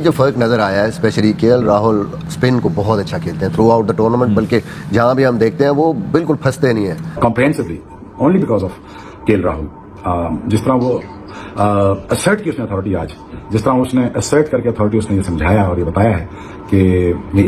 जो फ़र्क नज़र आया है, स्पेशली केएल राहुल स्पिन को बहुत अच्छा खेलते हैं थ्रू आउट द टूर्नामेंट, बल्कि जहाँ भी हम देखते हैं वो बिल्कुल फंसते नहीं है comprehensively only because of KL Rahul. जिस तरह वो असर्ट की उसने अथॉरिटी आज, जिस तरह उसने असर्ट करके अथॉरिटी उसने ये समझाया और ये बताया है कि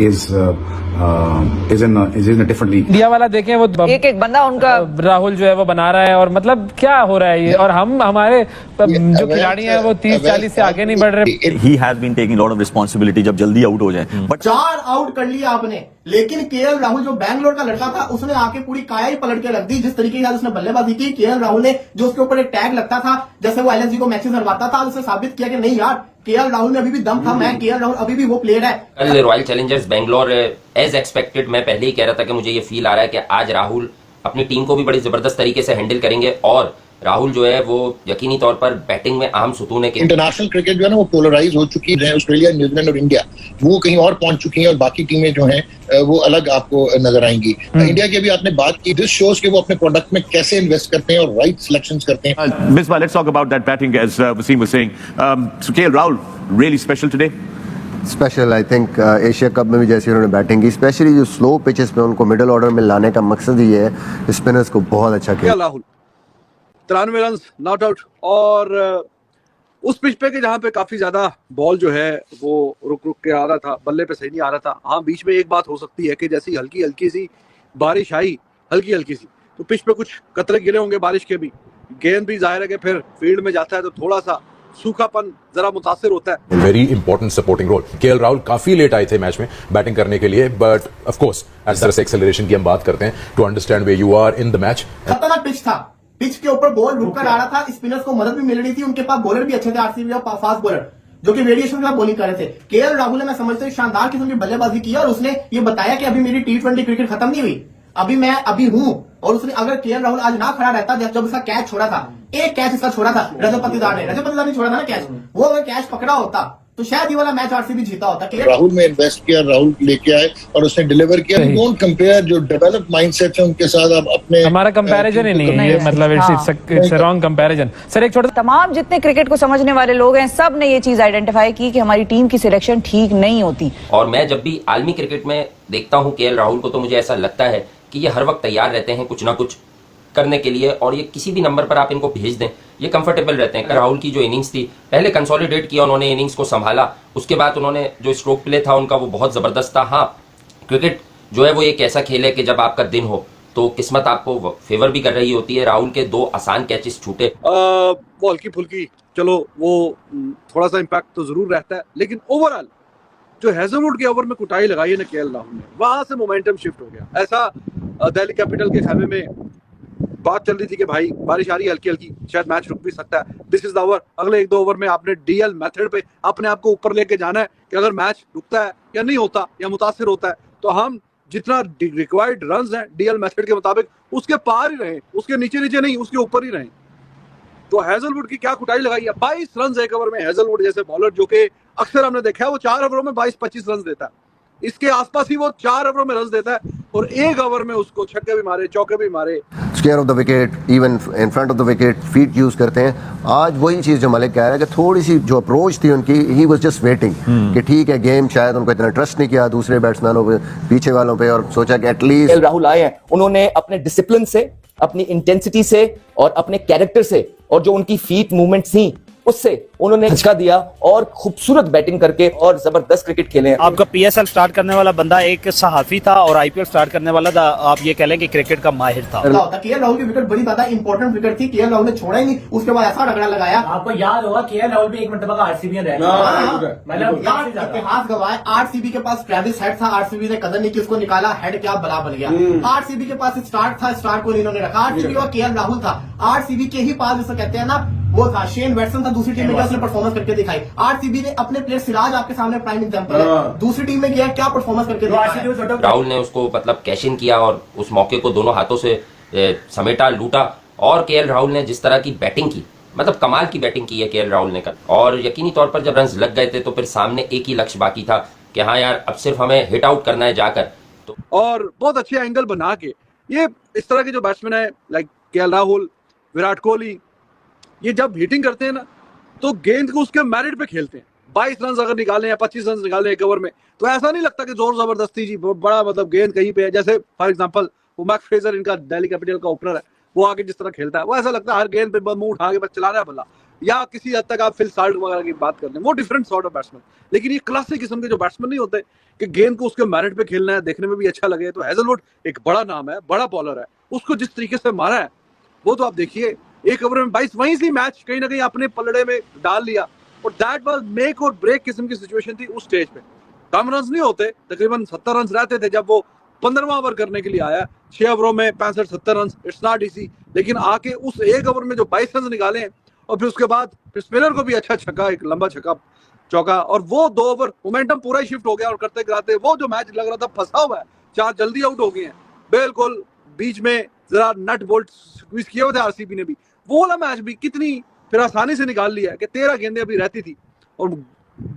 is in different league. India वाला देखें वो एक बंदा उनका राहुल जो है वो बना रहा है, और मतलब क्या हो रहा है ये, और हमारे जो खिलाड़ी हैं वो 30-40 से आगे नहीं बढ़ रहे। He has been taking lot of responsibility जब जल्दी आउट हो जाए। बट 4 आउट कर लिया आपने, लेकिन केएल राहुल जो बैंगलोर का लड़का था उसने आके पूरी काया ही पलट के रख दी। जिस तरीके से उसने बल्लेबाजी की, केएल राहुल ने जो उसके ऊपर एक टैग लगता था जैसे वो एलएसजी को मैचेस हरवाता था, उसने साबित किया कि नहीं यार, केएल राहुल में अभी भी दम था, मैं केएल राहुल अभी भी वो प्लेयर है। कल Royal Challengers Bangalore as expected, मैं पहले ही कह रहा था कि मुझे ये फील आ रहा है कि आज राहुल अपनी टीम को भी बड़ी जबरदस्त तरीके से हैंडल करेंगे, और राहुल जो है वो यकीनी तौर पर बैटिंग में अहम सुतून है। इंटरनेशनल क्रिकेट जो है ना वो पोलराइज हो चुकी है, ऑस्ट्रेलिया, न्यूजीलैंड और इंडिया वो कहीं और पहुंच चुकी हैं, और बाकी टीमें जो हैं वो अलग आपको नजर आएंगी। इंडिया की अभी आपने बात की, दिस शोज कि वो अपने प्रोडक्ट में कैसे इन्वेस्ट करते हैं और राइट सिलेक्शंस करते हैं। Misbah, let's talk about that batting as Wasim was saying. So KL Rahul really special today. Special I think Asia cup में भी जैसे उन्होंने बैटिंग की, स्पेशली जो स्लो पिचेस पे उनको मिडिल ऑर्डर में लाने का मकसद ही है, स्पिनर्स को बहुत अच्छा खेला। राहुल 93 रन नॉट आउट, और उस पिच पे कि जहाँ पे काफी ज्यादा बॉल जो है वो रुक के आ रहा था, बल्ले पे सही नहीं आ रहा था। हाँ, बीच में एक बात हो सकती है कि जैसी हल्की हल्की सी बारिश आई, हल्की हल्की सी, तो पिच पे कुछ कतरे गिरे होंगे बारिश के भी, गेंद भी जाहिर है कि फिर फील्ड में जाता है तो थोड़ा सा सूखापन जरा मुतासिर होता है। Very important supporting role. KL Rahul काफी लेट आए थे मैच में बैटिंग करने के लिए, बट ऑफ कोर्स इस तरह से एक्सेलरेशन की हम बात करते हैं to understand where you are in the match. खतरनाक पिच था, पिच के ऊपर बॉल रुक कर आ रहा था, स्पिनर्स को मदद भी मिल रही थी, उनके पास बॉलर भी अच्छे थे, आरसीबी और फास्ट बॉलर जो कि वेरिएशन के साथ बॉलिंग कर रहे थे। केएल राहुल ने मैं समझता हूँ शानदार किस्म की बल्लेबाजी की, और उसने ये बताया कि अभी मेरी T20 क्रिकेट खत्म नहीं हुई, मैं अभी हूँ। और उसने अगर केएल राहुल आज ना खड़ा रहता, जब इसका कैच छोड़ा था, एक कैच इसका छोड़ा था रजत पाटीदार ने छोड़ा था ना कैच, वो अगर कैच पकड़ा होता तो शायद ये वाला मैच आरसीबी जीता होता। राहुल में इन्वेस्ट किया, राहुल लेके आए और उसने डिलीवर किया। डोंट कंपेयर जो डेवलप माइंडसेट है उनके साथ आप अपने, हमारा कंपैरिजन ही नहीं है ये, मतलब it's a wrong comparison. Sir एक छोटा, तमाम जितने क्रिकेट को समझने वाले लोग हैं सब ने ये चीज आइडेंटिफाई की कि हमारी टीम की सिलेक्शन ठीक नहीं होती। और मैं जब भी आलमी क्रिकेट में देखता हूँ केएल राहुल को, तो मुझे ऐसा लगता है कि ये हर वक्त तैयार रहते हैं कुछ ना कुछ करने के लिए, और ये किसी भी नंबर पर आप इनको भेज दें ये कंफर्टेबल रहते हैं। राहुल की जो इनिंग्स थी, पहले कंसोलिडेट किया उन्होंने, इनिंग्स को संभाला, उसके बाद उन्होंने जो स्ट्रोक प्ले था उनका वो बहुत जबरदस्त था। हाँ, क्रिकेट जो है वो एक ऐसा खेल है कि जब आपका दिन हो तो किस्मत आपको फेवर भी कर रही होती है। राहुल के 2 आसान कैचेस छूटे, वो हल्की फुल्की, चलो वो थोड़ा सा इम्पैक्ट तो जरूर रहता है, लेकिन ओवरऑल जो हैजलवुड के ओवर में कुटाई लगाई है ना केएल राहुल ने, वहां से मोमेंटम शिफ्ट हो गया। ऐसा दिल्ली कैपिटल के खेमे में बात चल रही थी कि भाई बारिश आ रही है हल्की हल्की, शायद मैच रुक भी सकता है, दिस इज द ओवर। अगले 1-2 ओवर में आपने डीएल मेथड पे अपने आप को ऊपर लेके जाना है कि अगर मैच रुकता है या नहीं होता या मुतासिर होता है, तो हम जितना रिक्वायर्ड रन्स हैं डीएल मेथड के मुताबिक उसके पार ही रहें, उसके नीचे नीचे नहीं, उसके ऊपर ही रहें। तो हैजलवुड की क्या कुटाई लगाई है, 22 रन एक ओवर में। हैजलवुड जैसे बॉलर जो कि अक्सर हमने देखा है वो 4 ओवरों में 22-25 रन देता है, इसके आसपास ही वो 4 ओवरों में रन देता है, और 1 ओवर में उसको छक्के भी मारे, चौके भी मारे। Square of the wicket, even in front of the wicket, feet use करते हैं। आज वही चीज जो मलिक कह रहा है कि थोड़ी सी जो अप्रोच थी उनकी, ही वाज जस्ट वेटिंग कि ठीक है, गेम शायद उनको इतना ट्रस्ट नहीं किया दूसरे बैट्समैनों पे, पीछे वालों पे, और सोचा कि एटलीस्ट राहुल आए हैं, उन्होंने अपने डिसिप्लिन से, अपनी इंटेंसिटी से और अपने कैरेक्टर से, और जो उनकी फीट मूवमेंट थी उससे उन्होंने झटका दिया और खूबसूरत बैटिंग करके और जबरदस्त क्रिकेट खेले। आपका पीएसएल स्टार्ट करने वाला बंदा एक सहाफी था और आईपीएल स्टार्ट करने वाला था, आप ये कह लें कि क्रिकेट का माहिर था। केएल राहुल की विकेट बड़ी ज्यादा इंपॉर्टेंट विकेट थी, केएल राहुल ने छोड़ा ही नहीं, उसके बाद ऐसा रगड़ा लगाया। आपको याद होगा केएल राहुल भी एक मरतबा आरसीबी में इतिहास गवाए। आरसीबी के पास ट्रेविस हेड था, आरसीबी ने कदर नहीं की, उसको निकाला, हेड क्या बला बन गया। आरसीबी के पास स्टार्ट था, स्टार्ट को इन्होंने रखा। आरसीबी का केएल राहुल था, आरसीबी के ही पास जिसे कहते हैं ना वो था, शेन वैटसन था दूसरी टीम में, उसने परफॉर्मेंस करके दिखाई। आरसीबी ने अपने प्लेयर सिराज आपके सामने प्राइम एग्जांपल है, दूसरी टीम में गया क्या परफॉर्मेंस करके दिखाया। राहुल ने उसको मतलब कैश इन किया और उस मौके को दोनों हाथों से समेटा, लूटा। और केएल राहुल ने जिस तरह की बैटिंग की, मतलब कमाल की बैटिंग की है केएल राहुल ने कर, और यकीनी तौर पर जब रन लग गए थे तो फिर सामने एक ही लक्ष्य बाकी था कि हाँ यार अब सिर्फ हमें हिट आउट करना है जाकर। तो और बहुत अच्छे एंगल बना के ये इस तरह के जो बैट्समैन है लाइक केएल राहुल, विराट कोहली, ये जब हिटिंग करते हैं ना तो गेंद को उसके मेरिट पे खेलते हैं, 22 रन अगर निकाले या 25 रन निकाले एक ओवर में, तो ऐसा नहीं लगता कि जोर जबरदस्ती जी बड़ा मतलब गेंद कहीं पे है। जैसे फॉर एग्जांपल वो मैक फ्रेजर इनका दिल्ली कैपिटल का ओपनर है, वो आगे जिस तरह खेलता है वो ऐसा लगता है हर गेंद पे मुंह उठा के बस चला रहा है बल्ला। या किसी हद तक आप फिल साल्ट वगैरह की बात करते हैं, वो डिफरेंट सॉर्ट ऑफ बैट्समैन। लेकिन ये क्लासिक किस्म के जो बैट्समैन नहीं होते कि गेंद को उसके मेरिट पे खेलना है, देखने में भी अच्छा लगे। तो हेजलवुड एक बड़ा नाम है, बड़ा बॉलर है, उसको जिस तरीके से मारा है वो तो आप देखिए, एक ओवर में 22, वहीं से मैच कहीं ना कहीं अपने पलड़े में डाल लिया। और दैट वाज मेक और ब्रेक किस्म की सिचुएशन थी उस स्टेज पे। कम रन नहीं होते, तकरीबन 70 रन रहते थे जब वो 15वां ओवर करने के लिए आया। 6 ओवरों में 65-70 रन, इट्स नॉट इजी। लेकिन आके उस एक ओवर में जो 22 रन निकाले हैं, और फिर उसके बाद स्पिनर को भी अच्छा छक्का, एक लंबा छक्का चौका, और वो 2 ओवर मोमेंटम पूरा ही शिफ्ट हो गया। और करते कराते वो जो मैच लग रहा था फंसा हुआ है, 4 जल्दी आउट हो गए हैं, बिल्कुल बीच में जरा नट बोल्ट स्क्वीज किए हुए थे आरसीबी ने भी। वो वाला मैच भी कितनी फिर आसानी से निकाल लिया है कि 13 गेंदें अभी रहती थी और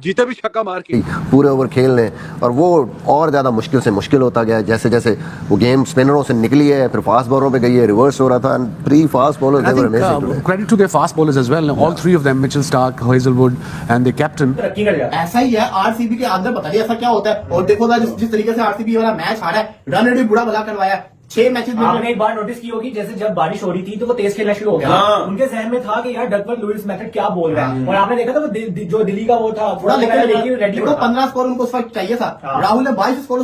जीते भी छक्का मार के पूरे ओवर खेल लें, और वो और ज़्यादा मुश्किल से मुश्किल होता गया जैसे जैसे वो गेम स्पिनरों से निकली है, फिर फास्ट बॉलरों पे गई है, रिवर्स हो रहा था। Pre fast bowlers they were amazing. Credit to their fast bowlers as well. All three of them, Mitchell Starc, Hazelwood, and their captain. ऐसा ही है आरसीबी के अंदर, बताइए ऐसा क्या होता है। और देखो ना जिस तरीके से आरसीबी वाला मैच हारा है, रन रेट भी बुरा भला करवाया। 6 मैचेस में आपने एक बार नोटिस की होगी, जैसे जब बारिश हो रही थी तो वो तेज खेलना शुरू हो गया। उनके जहन में था कि यार डकवर्थ लुईस मेथड क्या बोल रहा है। और आपने देखा था वो जो दिल्ली का वो था थोड़ा रेडी को 15 स्कोर उनको उस वक्त चाहिए था। राहुल ने 22 स्कोर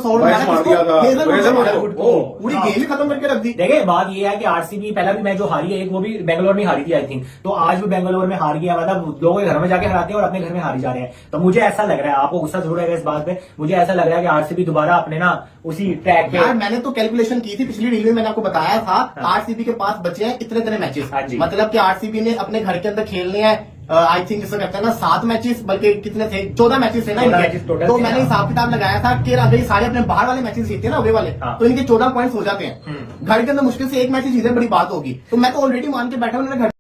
पूरी गेम ही खत्म करके रख दी। देखिए बात ये है कि आरसीबी पहला भी मैच जो हारी है, एक वो भी बेंगलोर में हारी थी आई थिंक, तो आज भी बेंगलोर में हार गया। मतलब लोगों के घर में जाके हराते हैं और अपने घर में हारी जा रहे हैं। तो मुझे ऐसा लग रहा है, आपको गुस्सा जरूर आएगा इस बात पे, मुझे ऐसा लग रहा है कि आरसीबी दोबारा अपने ना उसी ट्रैक पे। मैंने तो कैलकुलेशन की थी पिछली रील में, मैंने आपको बताया था आरसीबी के पास बचे हैं इतने मैचेस। मतलब कि आरसीबी ने अपने घर के अंदर खेलने हैं आई थिंक जिसको कहते हैं ना 7 मैचेस, बल्कि कितने थे 14 मैचेस थे ना इनके। तो मैंने हिसाब किताब लगाया था कि अगर ये सारे अपने बाहर वाले मैचेस जीते ना अवे वाले, तो इनके 14 पॉइंट्स हो जाते हैं। घर के अंदर मुश्किल से एक मैच जीते, बड़ी बात होगी। तो मैं तो ऑलरेडी मान के बैठा हूँ घर